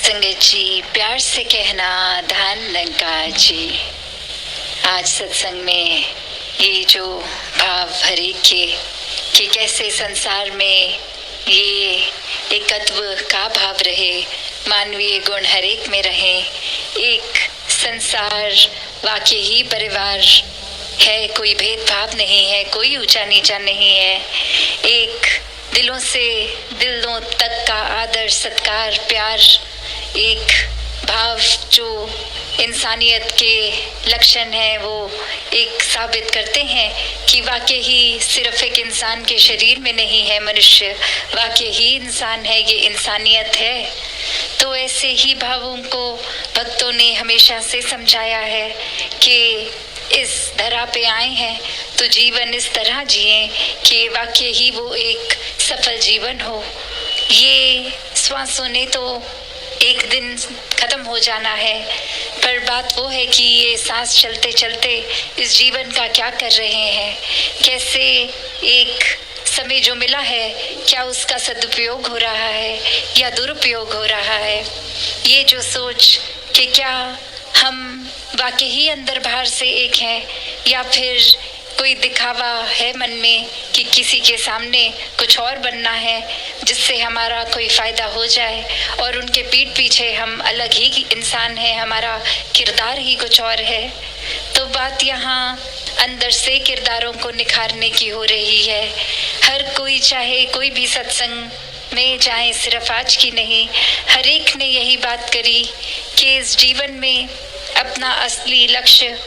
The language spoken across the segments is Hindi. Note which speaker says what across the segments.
Speaker 1: संगत जी, प्यार से कहना धान लंका जी। आज सत्संग में ये जो भाव हरे कि कैसे संसार में ये एकत्व का भाव रहे, मानवीय गुण हरेक में रहे। एक संसार वाकई ही परिवार है, कोई भेदभाव नहीं है, कोई ऊंचा नीचा नहीं है। एक दिलों से दिलों तक का आदर सत्कार प्यार, एक भाव जो इंसानियत के लक्षण है वो एक साबित करते हैं कि वाकई ही सिर्फ एक इंसान के शरीर में नहीं है मनुष्य, वाकई ही इंसान है, ये इंसानियत है। तो ऐसे ही भावों को भक्तों ने हमेशा से समझाया है कि इस धरा पे आए हैं तो जीवन इस तरह जिए कि वाकई ही वो एक सफल जीवन हो। ये श्वासों ने तो एक दिन खत्म हो जाना है, पर बात वो है कि ये सांस चलते चलते इस जीवन का क्या कर रहे हैं, कैसे एक समय जो मिला है क्या उसका सदुपयोग हो रहा है या दुरुपयोग हो रहा है। ये जो सोच कि क्या हम वाकई ही अंदर बाहर से एक हैं या फिर कोई दिखावा है मन में कि किसी के सामने कुछ और बनना है जिससे हमारा कोई फायदा हो जाए, और उनके पीठ पीछे हम अलग ही इंसान हैं, हमारा किरदार ही कुछ और है। तो बात यहाँ अंदर से किरदारों को निखारने की हो रही है। हर कोई चाहे कोई भी सत्संग में जाए, सिर्फ आज की नहीं, हर एक ने यही बात करी कि इस जीवन में अपना असली लक्ष्य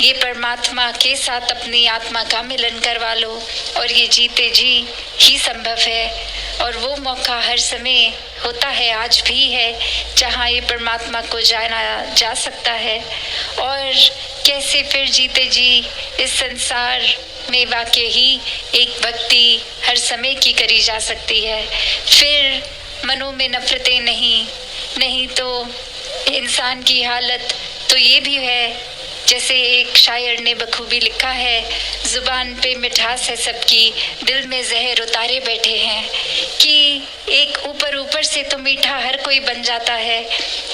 Speaker 1: ये परमात्मा के साथ अपनी आत्मा का मिलन करवा लो, और ये जीते जी ही संभव है। और वो मौका हर समय होता है, आज भी है, जहाँ ये परमात्मा को जाना जा सकता है। और कैसे फिर जीते जी इस संसार में वाकई ही एक भक्ति हर समय की करी जा सकती है। फिर मनों में नफरतें नहीं तो इंसान की हालत तो ये भी है, जैसे एक शायर ने बखूबी लिखा है, जुबान पे मिठास है सबकी, दिल में जहर उतारे बैठे हैं। कि एक ऊपर से तो मीठा हर कोई बन जाता है,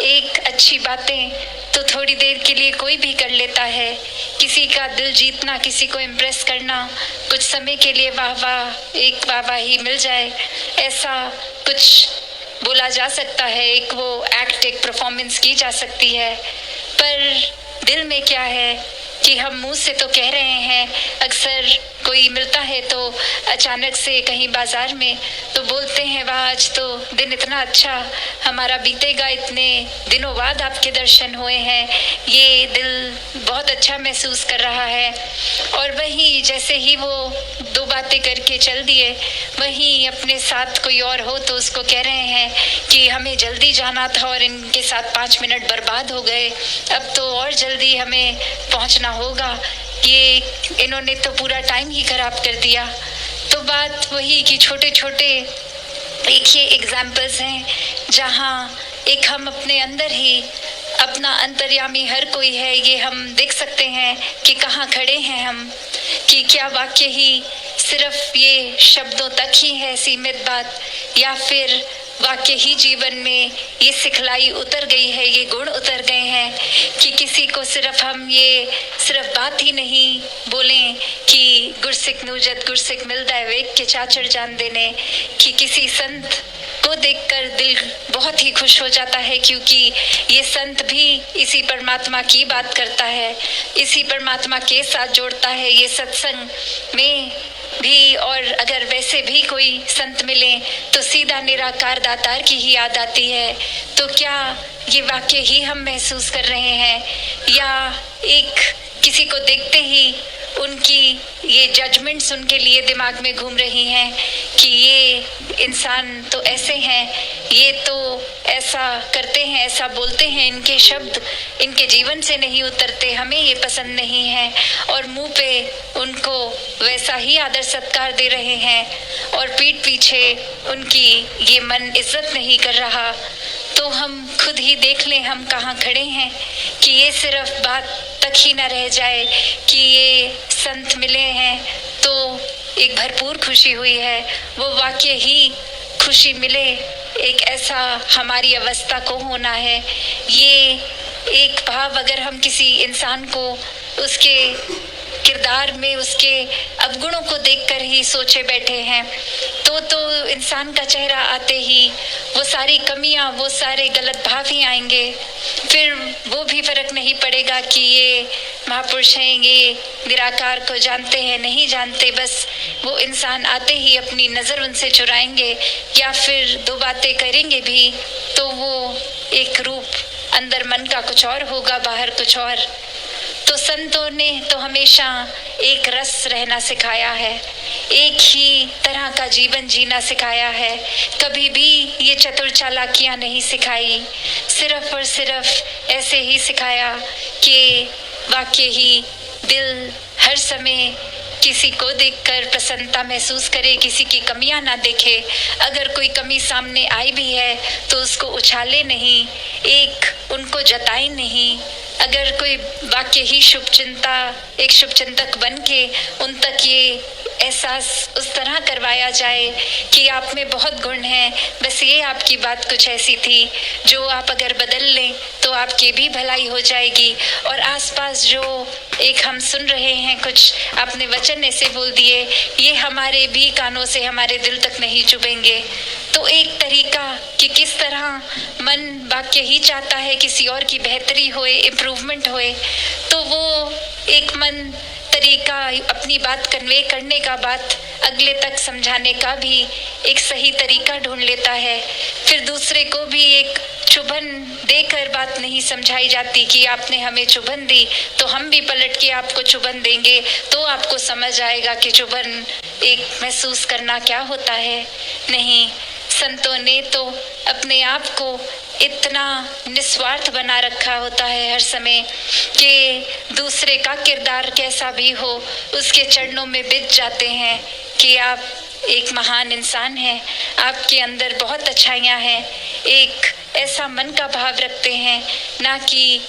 Speaker 1: एक अच्छी बातें तो थोड़ी देर के लिए कोई भी कर लेता है। किसी का दिल जीतना, किसी को इम्प्रेस करना, कुछ समय के लिए वाह ही मिल जाए, ऐसा कुछ बोला जा सकता है, एक वो एक्ट, एक परफॉर्मेंस की जा सकती है। पर दिल में क्या है कि हम मुंह से तो कह रहे हैं, अक्सर कोई मिलता है तो अचानक से कहीं बाजार में तो बोलते हैं, वाह आज तो दिन इतना अच्छा हमारा बीतेगा, इतने दिनों बाद आपके दर्शन हुए हैं, ये दिल बहुत अच्छा महसूस कर रहा है। और वहीं जैसे ही वो दो बातें करके चल दिए, वहीं अपने साथ कोई और हो तो उसको कह रहे हैं कि हमें जल्दी जाना था और इनके साथ 5 मिनट बर्बाद हो गए, अब तो और जल्दी हमें पहुंचना होगा, ये इन्होंने तो पूरा टाइम ही खराब कर दिया। तो बात वही कि छोटे छोटे एक ये एग्जाम्पल्स हैं जहाँ एक हम अपने अंदर ही अपना अंतर्यामी हर कोई है, ये हम देख सकते हैं कि कहाँ खड़े हैं हम, कि क्या वाकई ही सिर्फ ये शब्दों तक ही है सीमित बात, या फिर वाकई ही जीवन में ये सिखलाई उतर गई है, ये गुण उतर गए हैं कि किसी को सिर्फ हम ये सिर्फ बात ही नहीं बोलें कि गुरसिक नूजत गुरसिक मिलता है वेग के चाचर जान देने, कि किसी संत को देखकर दिल बहुत ही खुश हो जाता है क्योंकि ये संत भी इसी परमात्मा की बात करता है, इसी परमात्मा के साथ जोड़ता है। ये सत्संग में भी, और अगर वैसे भी कोई संत मिले तो सीधा निराकार दातार की ही याद आती है। तो क्या ये वाकई ही हम महसूस कर रहे हैं, या एक किसी को देखते ही उनकी ये जजमेंट्स उनके लिए दिमाग में घूम रही हैं कि ये इंसान तो ऐसे हैं, ये तो ऐसा करते हैं, ऐसा बोलते हैं, इनके शब्द इनके जीवन से नहीं उतरते, हमें ये पसंद नहीं है, और मुंह पे उनको वैसा ही आदर सत्कार दे रहे हैं और पीठ पीछे उनकी ये मन इज्जत नहीं कर रहा। तो हम खुद ही देख लें हम कहाँ खड़े हैं, कि ये सिर्फ बात तक ही न रह जाए कि ये संत मिले हैं तो एक भरपूर खुशी हुई है, वो वाकई ही खुशी मिले एक ऐसा हमारी अवस्था को होना है। ये एक भाव अगर हम किसी इंसान को उसके किरदार में उसके अवगुणों को देखकर ही सोचे बैठे हैं तो इंसान का चेहरा आते ही वो सारी कमियां, वो सारे गलत भाव ही आएंगे। फिर वो भी फर्क नहीं पड़ेगा कि ये महापुरुष हैं, ये निराकार को जानते हैं नहीं जानते, बस वो इंसान आते ही अपनी नज़र उनसे चुराएंगे या फिर दो बातें करेंगे भी तो वो एक रूप, अंदर मन का कुछ और होगा, बाहर कुछ और। तो संतों ने तो हमेशा एक रस रहना सिखाया है, एक ही तरह का जीवन जीना सिखाया है, कभी भी ये चतुर चालाकियां नहीं सिखाई, सिर्फ और सिर्फ ऐसे ही सिखाया कि वाकई ही दिल हर समय किसी को देखकर प्रसन्नता महसूस करे, किसी की कमियां ना देखे। अगर कोई कमी सामने आई भी है तो उसको उछाले नहीं, एक उनको जताए नहीं। अगर कोई वाक्य ही शुभचिंता, एक शुभचिंतक बन के उन तक ये एहसास उस तरह करवाया जाए कि आप में बहुत गुण हैं, बस ये आपकी बात कुछ ऐसी थी जो आप अगर बदल लें तो आपकी भी भलाई हो जाएगी। और आसपास जो एक हम सुन रहे हैं, कुछ आपने वचन ऐसे बोल दिए, ये हमारे भी कानों से हमारे दिल तक नहीं चुभेंगे। तो एक तरीका कि किस तरह मन वाक्य ही चाहता है किसी और की बेहतरी होए, इम्प्रूवमेंट होए, तो वो एक मन तरीका अपनी बात कन्वे करने का, बात अगले तक समझाने का भी एक सही तरीका ढूंढ लेता है। फिर दूसरे को भी एक चुभन देकर बात नहीं समझाई जाती कि आपने हमें चुभन दी तो हम भी पलट के आपको चुभन देंगे, तो आपको समझ आएगा कि चुभन एक महसूस करना क्या होता है। नहीं, संतों ने तो अपने आप को इतना निस्वार्थ बना रखा होता है हर समय कि दूसरे का किरदार कैसा भी हो उसके चरणों में बिछ जाते हैं कि आप एक महान इंसान हैं, आपके अंदर बहुत अच्छाइयाँ हैं, एक ऐसा मन का भाव रखते हैं, ना कि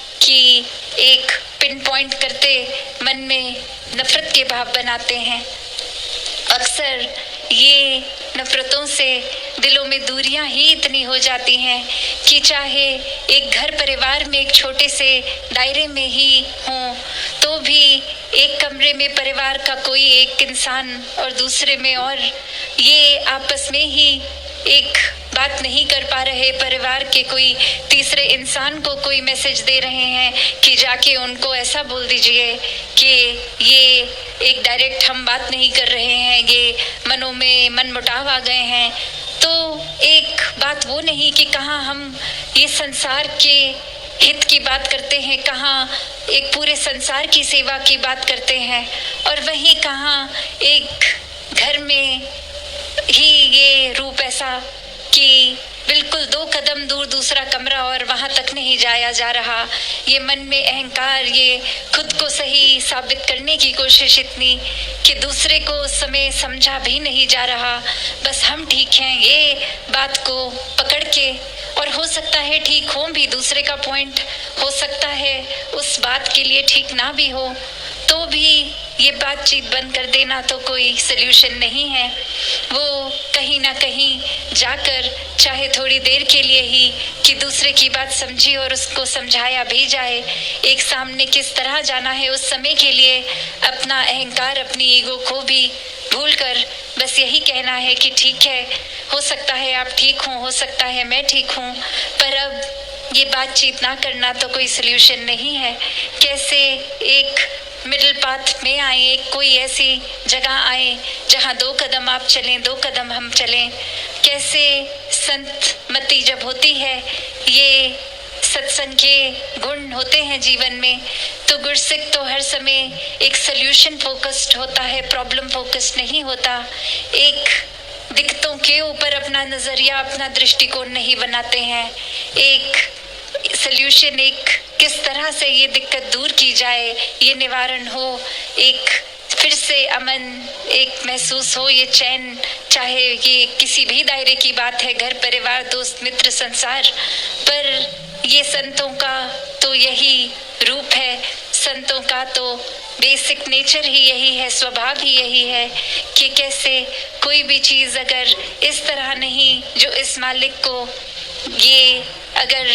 Speaker 1: एक पिन पॉइंट करते मन में नफरत के भाव बनाते हैं। अक्सर ये नफरतों से दिलों में दूरियां ही इतनी हो जाती हैं कि चाहे एक घर परिवार में एक छोटे से दायरे में ही हों तो भी एक कमरे में परिवार का कोई एक इंसान और दूसरे में और ये आपस में ही एक बात नहीं कर पा रहे, परिवार के कोई तीसरे इंसान को कोई मैसेज दे रहे हैं कि जाके उनको ऐसा बोल दीजिए कि ये एक डायरेक्ट हम बात नहीं कर रहे हैं, ये मनों में मनमुटाव आ गए हैं। तो एक बात वो नहीं कि कहाँ हम ये संसार के हित की बात करते हैं, कहाँ एक पूरे संसार की सेवा की बात करते हैं, और वहीं कहाँ एक घर में ही ये रूप ऐसा कि बिल्कुल 2 कदम दूर दूसरा कमरा और वहां तक नहीं जाया जा रहा। ये मन में अहंकार, ये खुद को सही साबित करने की कोशिश इतनी कि दूसरे को उस समय समझा भी नहीं जा रहा, बस हम ठीक हैं ये बात को पकड़ के। और हो सकता है ठीक हो भी, दूसरे का पॉइंट हो सकता है उस बात के लिए ठीक ना भी हो, तो भी ये बातचीत बंद कर देना तो कोई सल्यूशन नहीं है। वो कहीं ना कहीं जाकर चाहे थोड़ी देर के लिए ही कि दूसरे की बात समझी और उसको समझाया भी जाए, एक सामने किस तरह जाना है उस समय के लिए अपना अहंकार, अपनी ईगो को भी भूलकर बस यही कहना है कि ठीक है, हो सकता है आप ठीक हो सकता है मैं ठीक हूँ, पर अब ये बातचीत ना करना तो कोई सल्यूशन नहीं है। कैसे एक मिडिल पाथ में आए, एक कोई ऐसी जगह आए जहाँ 2 कदम आप चलें 2 कदम हम चलें। कैसे संत मति जब होती है, ये सत्संग के गुण होते हैं जीवन में, तो गुरसिक तो हर समय एक सल्यूशन फोकस्ड होता है, प्रॉब्लम फोकस्ड नहीं होता। एक दिक्कतों के ऊपर अपना नजरिया, अपना दृष्टिकोण नहीं बनाते हैं। एक सल्यूशन, एक किस तरह से ये दिक्कत दूर की जाए, ये निवारण हो, एक फिर से अमन एक महसूस हो, ये चैन, चाहे ये किसी भी दायरे की बात है, घर परिवार दोस्त मित्र संसार, पर ये संतों का तो यही रूप है। संतों का तो बेसिक नेचर ही यही है, स्वभाव ही यही है कि कैसे कोई भी चीज़ अगर इस तरह नहीं, जो इस मालिक को ये अगर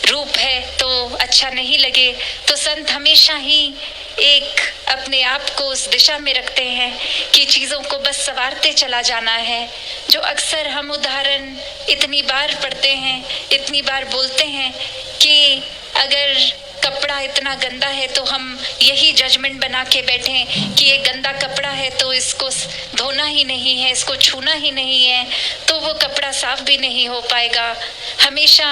Speaker 1: रूप है तो अच्छा नहीं लगे, तो संत हमेशा ही एक अपने आप को उस दिशा में रखते हैं कि चीज़ों को बस संवारते चला जाना है। जो अक्सर हम उदाहरण इतनी बार पढ़ते हैं, इतनी बार बोलते हैं कि अगर कपड़ा इतना गंदा है तो हम यही जजमेंट बना के बैठें कि ये गंदा कपड़ा है तो इसको धोना ही नहीं है, इसको छूना ही नहीं है, तो वो कपड़ा साफ भी नहीं हो पाएगा। हमेशा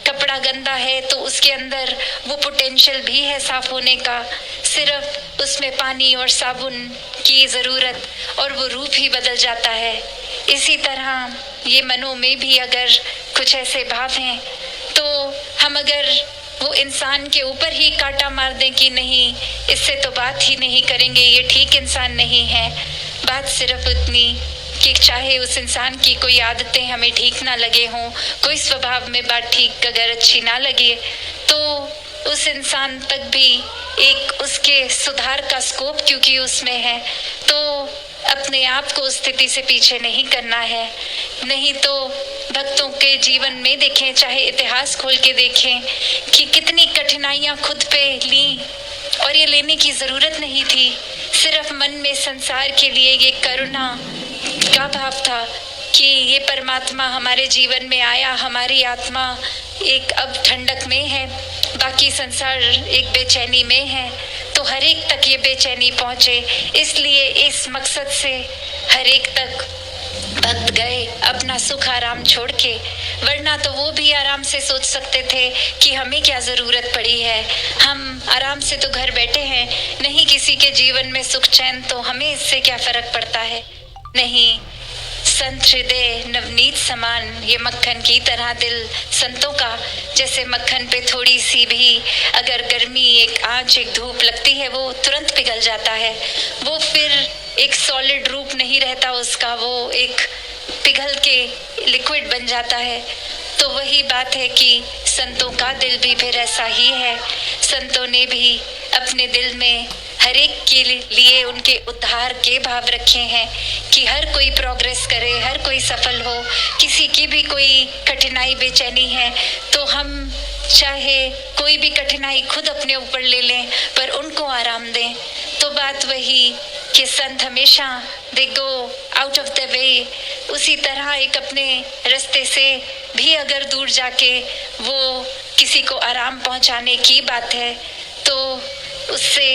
Speaker 1: कपड़ा गंदा है तो उसके अंदर वो पोटेंशियल भी है साफ होने का, सिर्फ उसमें पानी और साबुन की ज़रूरत और वो रूप ही बदल जाता है। इसी तरह ये मनों में भी अगर कुछ ऐसे भाव हैं तो हम अगर वो इंसान के ऊपर ही कांटा मार दें कि नहीं, इससे तो बात ही नहीं करेंगे, ये ठीक इंसान नहीं है, बात सिर्फ उतनी कि चाहे उस इंसान की कोई आदतें हमें ठीक ना लगे हों, कोई स्वभाव में बात ठीक अगर अच्छी ना लगे, तो उस इंसान तक भी एक उसके सुधार का स्कोप क्योंकि उसमें है, तो अपने आप को उस स्थिति से पीछे नहीं करना है। नहीं तो भक्तों के जीवन में देखें, चाहे इतिहास खोल के देखें कि कितनी कठिनाइयां खुद पे ली और ये लेने की ज़रूरत नहीं थी, सिर्फ मन में संसार के लिए ये करुणा का भाव था कि ये परमात्मा हमारे जीवन में आया, हमारी आत्मा एक अब ठंडक में है, बाकी संसार एक बेचैनी में है, तो हर एक तक ये बेचैनी पहुँचे, इसलिए इस मकसद से हर एक तक भक्त गए अपना सुख आराम छोड़ के, वरना तो वो भी आराम से सोच सकते थे कि हमें क्या ज़रूरत पड़ी है, हम आराम से तो घर बैठे हैं, नहीं किसी के जीवन में सुख चैन, तो हमें इससे क्या फ़र्क पड़ता है। नहीं, संत हृदय नवनीत समान, ये मक्खन की तरह दिल संतों का, जैसे मक्खन पे थोड़ी सी भी अगर गर्मी, एक आंच, एक धूप लगती है वो तुरंत पिघल जाता है, वो फिर एक सॉलिड रूप नहीं रहता उसका, वो एक पिघल के लिक्विड बन जाता है। तो वही बात है कि संतों का दिल भी फिर ऐसा ही है, संतों ने भी अपने दिल में हर एक के लिए उनके उद्धार के भाव रखे हैं कि हर कोई प्रोग्रेस करे, हर कोई सफल हो, किसी की भी कोई कठिनाई बेचैनी है तो हम चाहे कोई भी कठिनाई खुद अपने ऊपर ले लें पर उनको आराम दें। तो बात वही कि संत हमेशा they go out of the way, उसी तरह एक अपने रास्ते से भी अगर दूर जाके वो किसी को आराम पहुंचाने की बात है तो उससे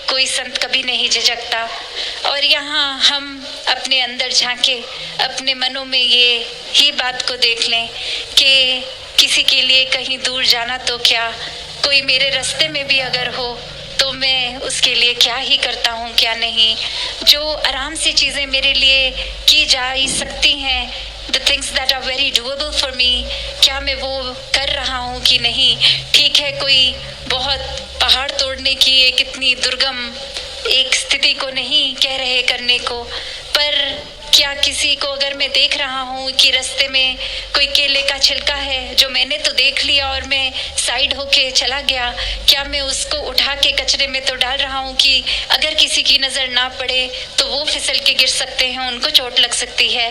Speaker 1: कोई संत कभी नहीं झिझकता। और यहाँ हम अपने अंदर झांके, अपने मनों में ये ही बात को देख लें कि किसी के लिए कहीं दूर जाना तो क्या, कोई मेरे रास्ते में भी अगर हो तो मैं उसके लिए क्या ही करता हूँ क्या नहीं, जो आराम से चीज़ें मेरे लिए की जा ही सकती हैं, the things that are very doable for me, क्या मैं वो कर रहा हूँ कि नहीं। ठीक है, कोई बहुत पहाड़ तोड़ने की एक इतनी दुर्गम एक स्थिति को नहीं कह रहे करने को, पर क्या किसी को अगर मैं देख रहा हूँ कि रास्ते में कोई केले का छिलका है जो मैंने तो देख लिया और मैं साइड होके चला गया, क्या मैं उसको उठा के कचरे में तो डाल रहा हूँ कि अगर किसी की नज़र ना पड़े तो वो फिसल के गिर सकते हैं, उनको चोट लग सकती है।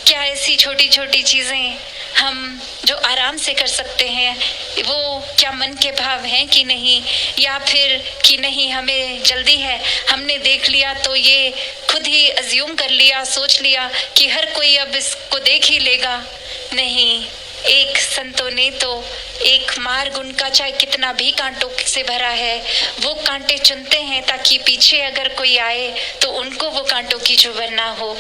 Speaker 1: क्या ऐसी छोटी छोटी चीज़ें हम जो आराम से कर सकते हैं वो क्या मन के भाव हैं कि नहीं, या फिर कि नहीं हमें जल्दी है, हमने देख लिया तो ये खुद ही अज्यूम कर लिया, सोच लिया कि हर कोई अब इसको देख ही लेगा। नहीं, एक संतों ने तो एक मार्ग उनका चाहे कितना भी कांटों से भरा है वो कांटे चुनते हैं ताकि पीछे अगर कोई आए तो उनको वो कांटों की चुभन ना हो।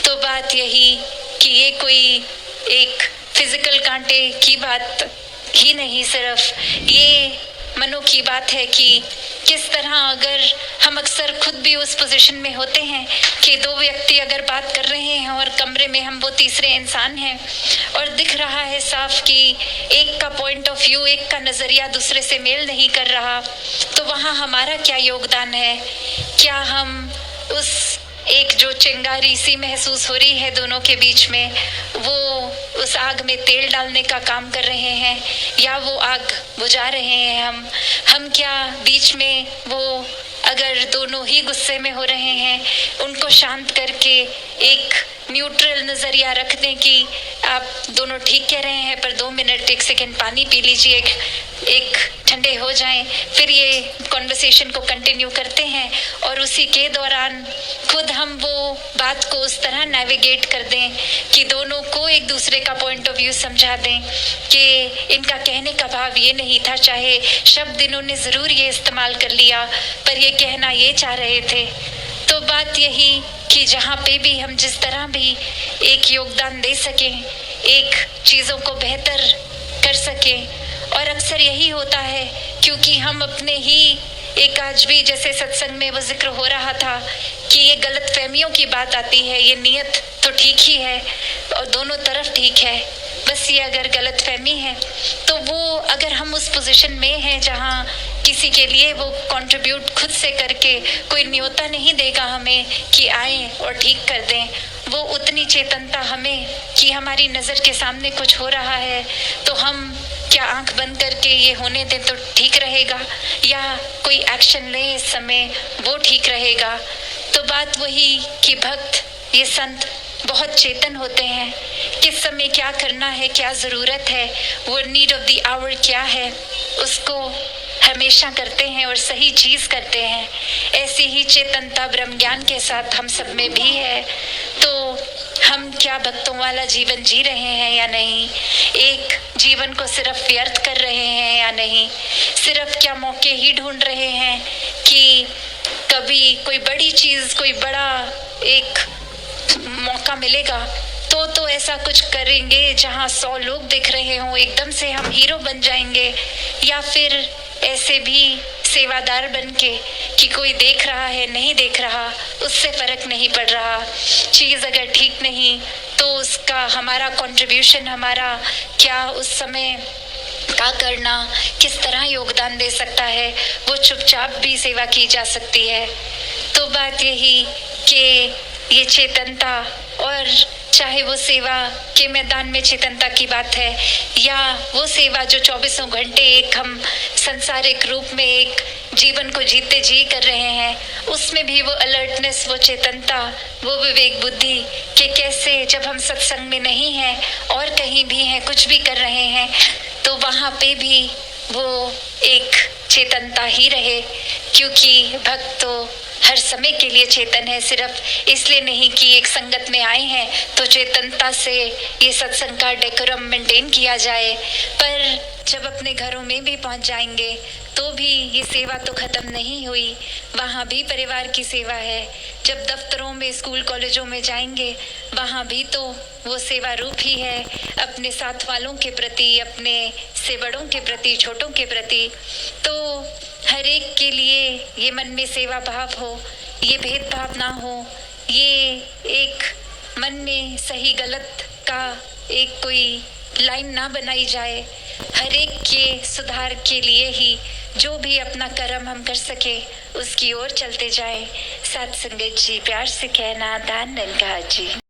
Speaker 1: तो बात यही कि ये कोई एक फिजिकल कांटे की बात ही नहीं, सिर्फ ये मनों की बात है कि किस तरह अगर हम अक्सर खुद भी उस पोजीशन में होते हैं कि दो व्यक्ति अगर बात कर रहे हैं और कमरे में हम वो तीसरे इंसान हैं और दिख रहा है साफ कि एक का पॉइंट ऑफ व्यू, एक का नज़रिया दूसरे से मेल नहीं कर रहा, तो वहाँ हमारा क्या योगदान है। क्या हम उस एक जो चिंगारी सी महसूस हो रही है दोनों के बीच में, वो उस आग में तेल डालने का काम कर रहे हैं या वो आग बुझा रहे हैं हम क्या बीच में वो अगर दोनों ही गुस्से में हो रहे हैं, उनको शांत करके एक न्यूट्रल नज़रिया रख दें कि आप दोनों ठीक कह रहे हैं, पर 2 मिनट 1 सेकेंड पानी पी लीजिए, एक ठंडे हो जाएं, फिर ये कॉन्वर्सेशन को कंटिन्यू करते हैं और उसी के दौरान खुद हम वो बात को उस तरह नेविगेट कर दें कि दोनों को एक दूसरे का पॉइंट ऑफ व्यू समझा दें कि इनका कहने का भाव ये नहीं था, चाहे शब्द इन्होंने ज़रूर ये इस्तेमाल कर लिया, पर ये कहना ये चाह रहे थे। तो बात यही कि जहाँ पे भी हम जिस तरह भी एक योगदान दे सकें, एक चीज़ों को बेहतर कर सकें, और अक्सर यही होता है क्योंकि हम अपने ही एक आज भी जैसे सत्संग में वो जिक्र हो रहा था कि ये गलत फहमियों की बात आती है, ये नियत तो ठीक ही है और दोनों तरफ ठीक है, बस ये अगर गलत फहमी है तो वो अगर हम उस पोजीशन में हैं जहाँ किसी के लिए वो कंट्रीब्यूट खुद से करके कोई न्योता नहीं देगा हमें कि आए और ठीक कर दें, वो उतनी चेतनता हमें कि हमारी नज़र के सामने कुछ हो रहा है तो हम क्या आंख बंद करके ये होने दें तो ठीक रहेगा, या कोई एक्शन लें इस समय वो ठीक रहेगा। तो बात वही कि भक्त, ये संत बहुत चेतन होते हैं, किस समय क्या करना है, क्या ज़रूरत है, वो नीड ऑफ द आवर क्या है, उसको हमेशा करते हैं और सही चीज़ करते हैं। ऐसी ही चेतनता ब्रह्म ज्ञान के साथ हम सब में भी है। तो हम क्या भक्तों वाला जीवन जी रहे हैं या नहीं, एक जीवन को सिर्फ व्यर्थ कर रहे हैं या नहीं, सिर्फ क्या मौके ही ढूंढ रहे हैं कि कभी कोई बड़ी चीज़, कोई बड़ा एक मौका मिलेगा तो ऐसा कुछ करेंगे जहाँ 100 लोग दिख रहे हों, एकदम से हम हीरो बन जाएंगे, या फिर ऐसे भी सेवादार बन के कि कोई देख रहा है नहीं देख रहा उससे फ़र्क नहीं पड़ रहा, चीज़ अगर ठीक नहीं तो उसका हमारा कंट्रीब्यूशन, हमारा क्या उस समय क्या करना, किस तरह योगदान दे सकता है, वो चुपचाप भी सेवा की जा सकती है। तो बात यही कि ये चेतनता, और चाहे वो सेवा के मैदान में चेतनता की बात है या वो सेवा जो 24 घंटे एक हम संसारिक रूप में एक जीवन को जीते जी कर रहे हैं, उसमें भी वो अलर्टनेस, वो चेतनता, वो विवेक बुद्धि कि कैसे जब हम सत्संग में नहीं हैं और कहीं भी हैं, कुछ भी कर रहे हैं, तो वहाँ पे भी वो एक चेतनता ही रहे, क्योंकि भक्त तो हर समय के लिए चेतन है, सिर्फ इसलिए नहीं कि एक संगत में आए हैं तो चेतनता से ये सत्संग का डेकोरम मेंटेन किया जाए, पर जब अपने घरों में भी पहुंच जाएंगे तो भी ये सेवा तो ख़त्म नहीं हुई, वहाँ भी परिवार की सेवा है। जब दफ्तरों में, स्कूल कॉलेजों में जाएंगे वहाँ भी तो वो सेवा रूप ही है, अपने साथ वालों के प्रति, अपने से बड़ों के प्रति, छोटों के प्रति। तो हर एक के लिए ये मन में सेवा भाव हो, ये भेदभाव ना हो, ये एक मन में सही गलत का एक कोई लाइन ना बनाई जाए, हर एक के सुधार के लिए ही जो भी अपना कर्म हम कर सके उसकी ओर चलते जाएं। साथ संगत जी, प्यार से कहना, दान ननका जी।